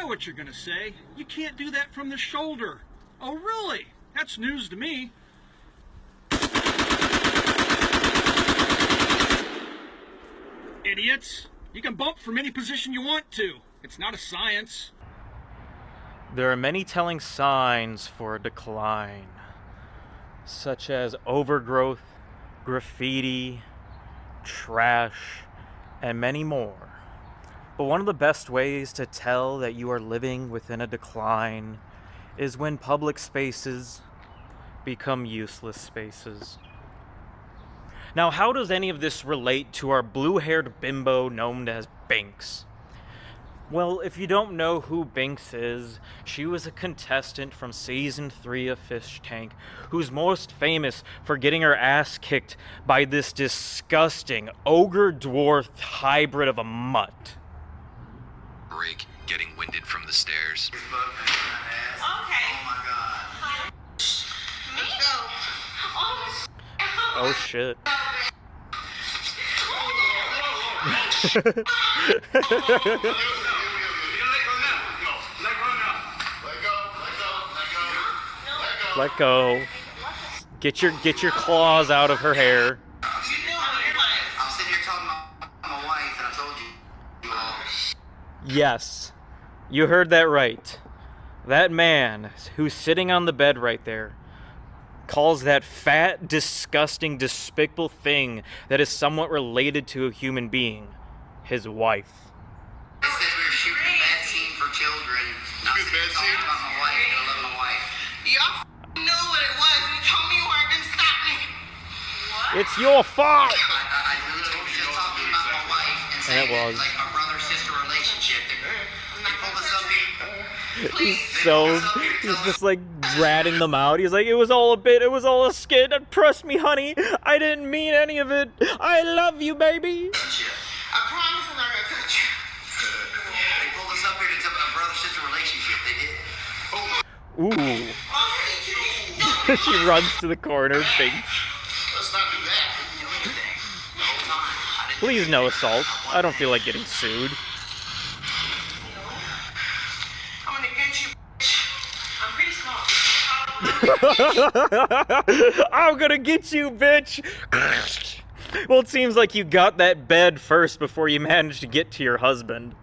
know what you're gonna say. You can't do that from the shoulder. Oh, really? That's news to me. Idiots. You can bump from any position you want to. It's not a science. There are many telling signs for a decline, such as overgrowth, graffiti, trash, and many more. But one of the best ways to tell that you are living within a decline is when public spaces become useless spaces. Now, how does any of this relate to our blue-haired bimbo known as Binx? Well, if you don't know who Binx is, she was a contestant from Season 3 of Fish Tank, who's most famous for getting her ass kicked by this disgusting ogre-dwarf hybrid of a mutt. Break, getting winded from the stairs. Okay. Oh my god. Let's go. Oh shit. Let go. Get your claws out of her hair. I'm sitting here talking about my wife, and I told you all. Yes, you heard that right. That man who's sitting on the bed right there calls that fat, disgusting, despicable thing that is somewhat related to a human being his wife. They said we were shooting a bad scene for children. And I was sitting here talking about my wife, and I love my wife. Y'all knew what it was. You told me you weren't going to stop me. What? It's your fault! I literally was just talking about my wife and saying And it was. it's like a brother-sister relationship. They pulled us up here. Please. He's just like ratting them out. He's like, it was all a bit, it was all a skit. Trust me, honey, I didn't mean any of it. I love you, baby. I promise I'm not gonna touch you. They pulled us up here to a brother-sister relationship. They did. Ooh. Oh, She runs to the corner, Binx. let's not do that. We didn't do anything. The whole time. I didn't Please do no anything. assault. I don't feel like getting sued. I'm gonna get you, bitch. I'm pretty small. I'm gonna get you, bitch. Well, it seems like you got that bed first before you managed to get to your husband.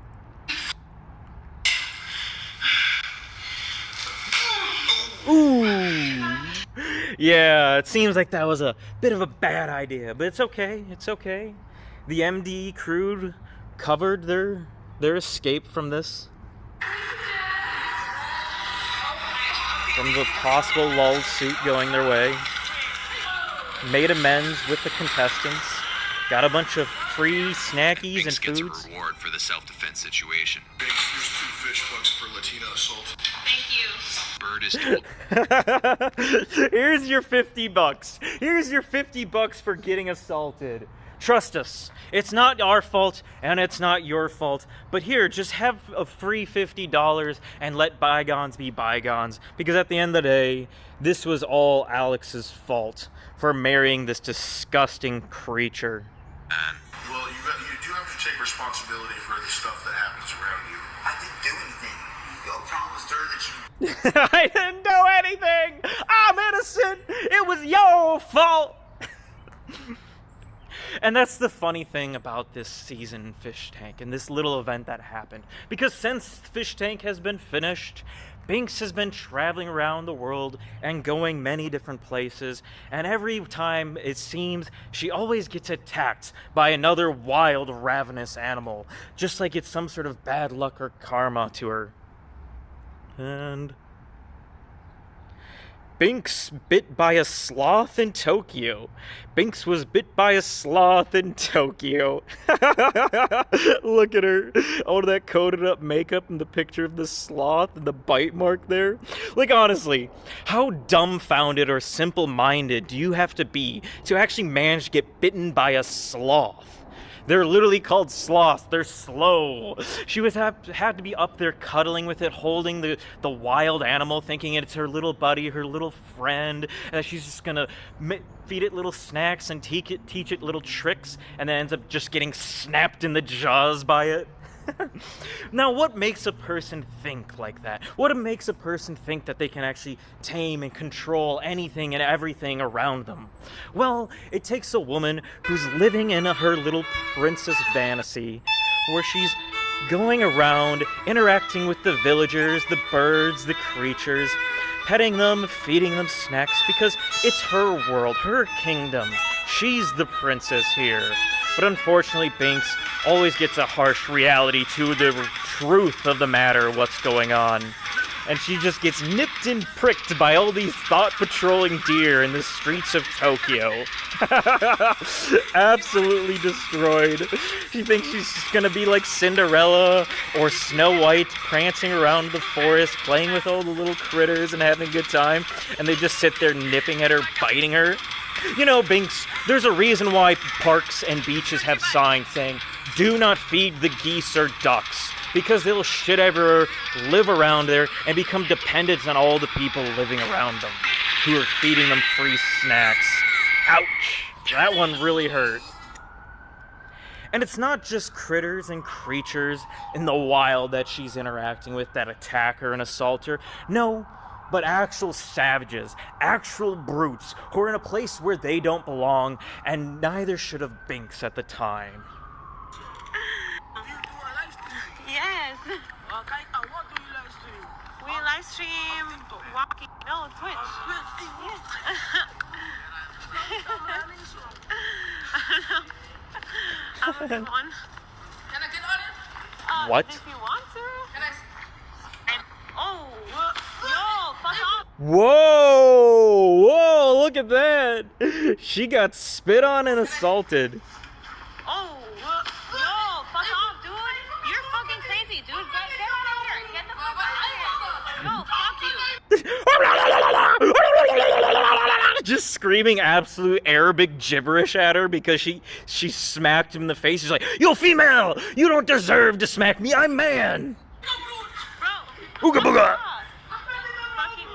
Ooh. Yeah, it seems like that was a bit of a bad idea, but it's okay. It's okay. The MD crew covered their escape from this. From the possible lull suit going their way. Made amends with the contestants. Got a bunch of free snackies and Binx gets foods. a reward for the self-defense situation. Binx, here's 2 fish bucks for Latina assault. Thank you. Bird is told. Here's your $50. Here's your $50 for getting assaulted. Trust us, it's not our fault and it's not your fault. But here, just have a free $50 and let bygones be bygones. Because at the end of the day, this was all Alex's fault for marrying this disgusting creature. And Well, you do have to take responsibility for the stuff that happens around you. I didn't do anything. Y'all promised her that you. I didn't do anything! I'm innocent! It was your fault! And that's the funny thing about this season in Fish Tank and this little event that happened. Because since Fish Tank has been finished, Binx has been traveling around the world and going many different places, and every time it seems she always gets attacked by another wild, ravenous animal, just like it's some sort of bad luck or karma to her. And Binx bit by a sloth in Tokyo. Binx was bit by a sloth in Tokyo. Look at her. All of that coated up makeup and the picture of the sloth and the bite mark there. Like, honestly, how dumbfounded or simple-minded do you have to be to actually manage to get bitten by a sloth? They're literally called sloths. They're slow. She had to be up there cuddling with it, holding the wild animal, thinking it's her little buddy, her little friend, and that she's just gonna feed it little snacks and teach it little tricks, and then ends up just getting snapped in the jaws by it. Now, what makes a person think like that? What makes a person think that they can actually tame and control anything and everything around them? Well, it takes a woman who's living in her little princess fantasy, where she's going around, interacting with the villagers, the birds, the creatures, petting them, feeding them snacks, because it's her world, her kingdom. She's the princess here. But unfortunately, Binx always gets a harsh reality to the truth of the matter, what's going on. And she just gets nipped and pricked by all these thought-patrolling deer in the streets of Tokyo. Absolutely destroyed. She thinks she's gonna be like Cinderella or Snow White, prancing around the forest, playing with all the little critters and having a good time, and they just sit there nipping at her, biting her. You know, Binx, there's a reason why parks and beaches have signs saying, "Do not feed the geese or ducks," because they'll shit everywhere, live around there, and become dependent on all the people living around them, who are feeding them free snacks. Ouch! That one really hurt. And it's not just critters and creatures in the wild that she's interacting with that attack her and assault her. No, but actual savages, actual brutes, who are in a place where they don't belong, and neither should have Binx at the time. Yes. What do you live stream? We live stream walking. No, Twitch. Yes. I'm a big one. Can I get on it? What? If you want to. Can I? Oh. Yo, fuck off. Whoa! Whoa, look at that! She got spit on and assaulted. Oh. Yo, fuck off, dude. You're fucking crazy, dude. Get out of here. Get the fuck out of here. No, fuck you. Just screaming absolute Arabic gibberish at her because she smacked him in the face. She's like, "You female! You don't deserve to smack me. I'm man." Bro. Ooga booga. Fucking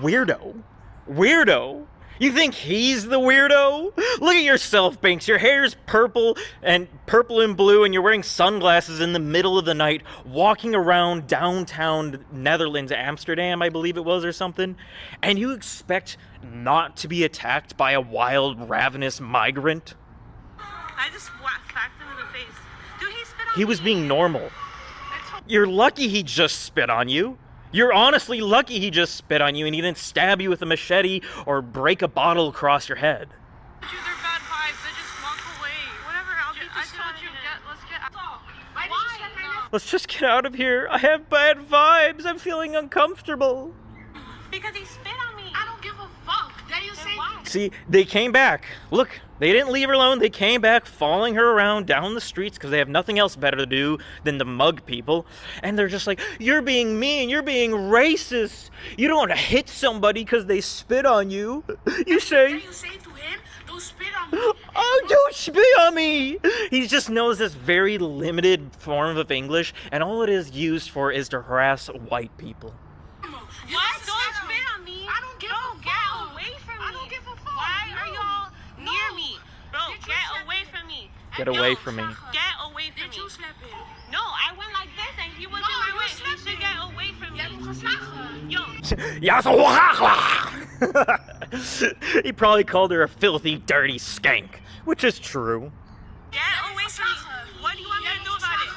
weirdo. Weirdo? Weirdo? You think he's the weirdo? Look at yourself, Binx. Your hair's purple and blue, and you're wearing sunglasses in the middle of the night, walking around downtown Netherlands, Amsterdam, I believe it was, or something. And you expect not to be attacked by a wild, ravenous migrant? I just whacked him in the face. Dude, he spit on He was me. being normal. You're lucky he just spit on you. You're honestly lucky he just spit on you and he didn't stab you with a machete or break a bottle across your head. They're bad vibes. I just walk away. Whatever, I'll beat the shit out of you. Let's get out. Why? No. Let's just get out of here. I have bad vibes. I'm feeling uncomfortable. Because he spit on me. I don't give a fuck. Then you say why? See, they came back. Look, they didn't leave her alone. They came back, following her around down the streets because they have nothing else better to do than to mug people. And they're just like, "You're being mean. You're being racist. You don't want to hit somebody because they spit on you." You say, You say to him, don't spit on me. "Oh, don't spit on me." He just knows this very limited form of English, and all it is used for is to harass white people. Why don't spit on me? I don't give a fuck. Get away from me. I don't give a fuck. Why are y'all near me? Bro, get away from me. Get away from me. Get away from me. Did you slap him? No, I went like this and he was in my way. He should get away from me. Yo. He probably called her a filthy, dirty skank, which is true. Get away from me. What do you want me to do about it?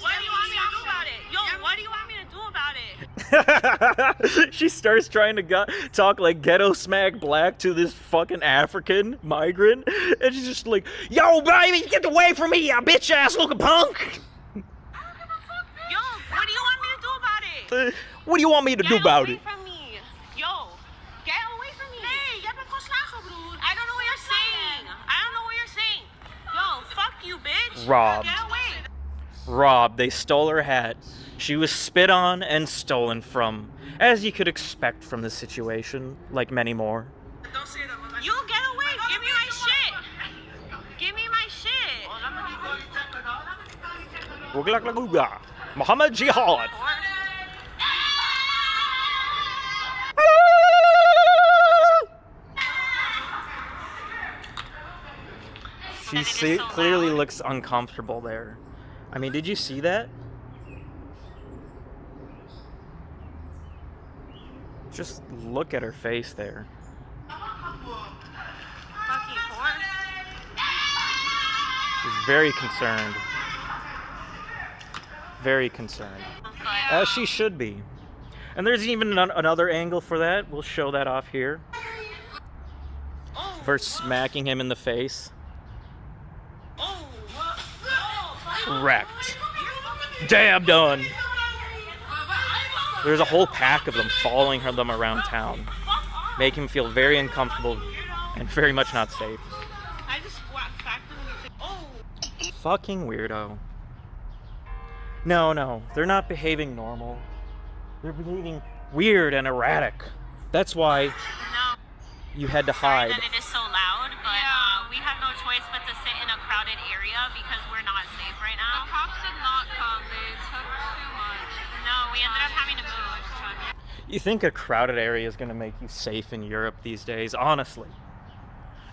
What do you want me to do about it? Yo, what do you want me to do about it? She starts trying to talk like ghetto smack black to this fucking African migrant, and she's just like, "Yo, baby, get away from me, you bitch ass looking punk." Yo, what do you want me to do about it? What do you want me to do about it? Get away from me. Yo, get away from me. Nee, jij bent geslagen, broer. I don't know what you're saying. I don't know what you're saying. Yo, fuck you, bitch. Robbed. Get away. Robbed. They stole her hat. She was spit on and stolen from, as you could expect from this situation, like many more. You get away. Give me my shit. Give me my shit. Muhammad Jihad. She clearly looks uncomfortable there. I mean, did you see that? Just look at her face there. Fucking whore. She's very concerned. Very concerned. As she should be. And there's even another angle for that. We'll show that off here. For smacking him in the face. Wrecked. Damn done. There's a whole pack of them following them around town. Making him feel very uncomfortable and very much not safe. I just whacked them in the face. Oh! Fucking weirdo. No, they're not behaving normal. They're behaving weird and erratic. That's why No. you had to Sorry hide. that it is so loud, but we have no choice but to sit in a crowded area because we're not safe right now. The cops did not come. They took too much. No, we ended up having to move. You think a crowded area is going to make you safe in Europe these days? Honestly.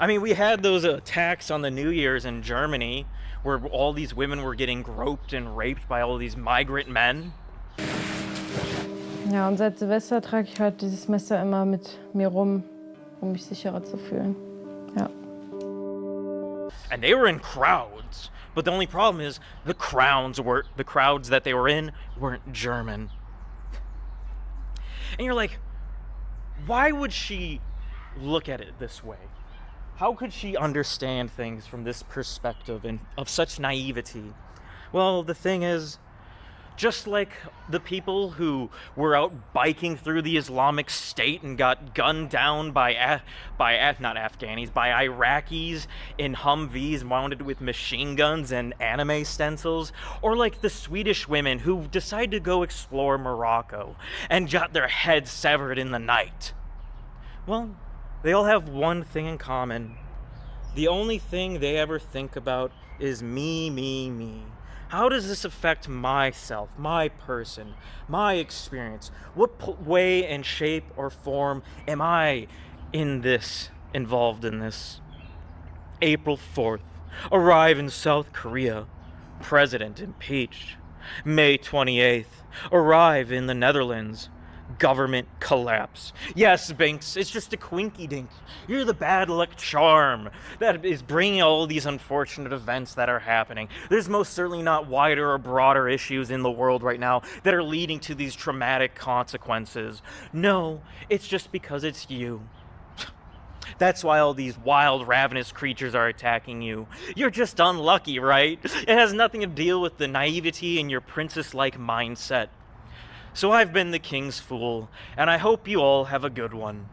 I mean, we had those attacks on the New Year's in Germany where all these women were getting groped and raped by all these migrant men. Ja, und seit Silvester trage ich halt dieses Messer immer mit mir rum, um mich sicherer zu fühlen. Ja. And they were in crowds. But the only problem is the crowds that they were in weren't German. And you're like, why would she look at it this way? How could she understand things from this perspective and of such naivety? Well, the thing is, just like the people who were out biking through the Islamic State and got gunned down by Iraqis in Humvees mounted with machine guns and anime stencils, or like the Swedish women who decided to go explore Morocco and got their heads severed in the night. Well, they all have one thing in common. The only thing they ever think about is me. How does this affect myself, my person, my experience? What way and shape or form am I involved in this? April 4th, arrive in South Korea, president impeached. May 28th, arrive in the Netherlands, government collapse. Yes, Binx, it's just a quinky dink. You're the bad luck charm that is bringing all these unfortunate events that are happening. There's most certainly not wider or broader issues in the world right now that are leading to these traumatic consequences. No, it's just because it's you. That's why all these wild, ravenous creatures are attacking you. You're just unlucky, right? It has nothing to deal with the naivety in your princess-like mindset. So I've been the King's Fool, and I hope you all have a good one.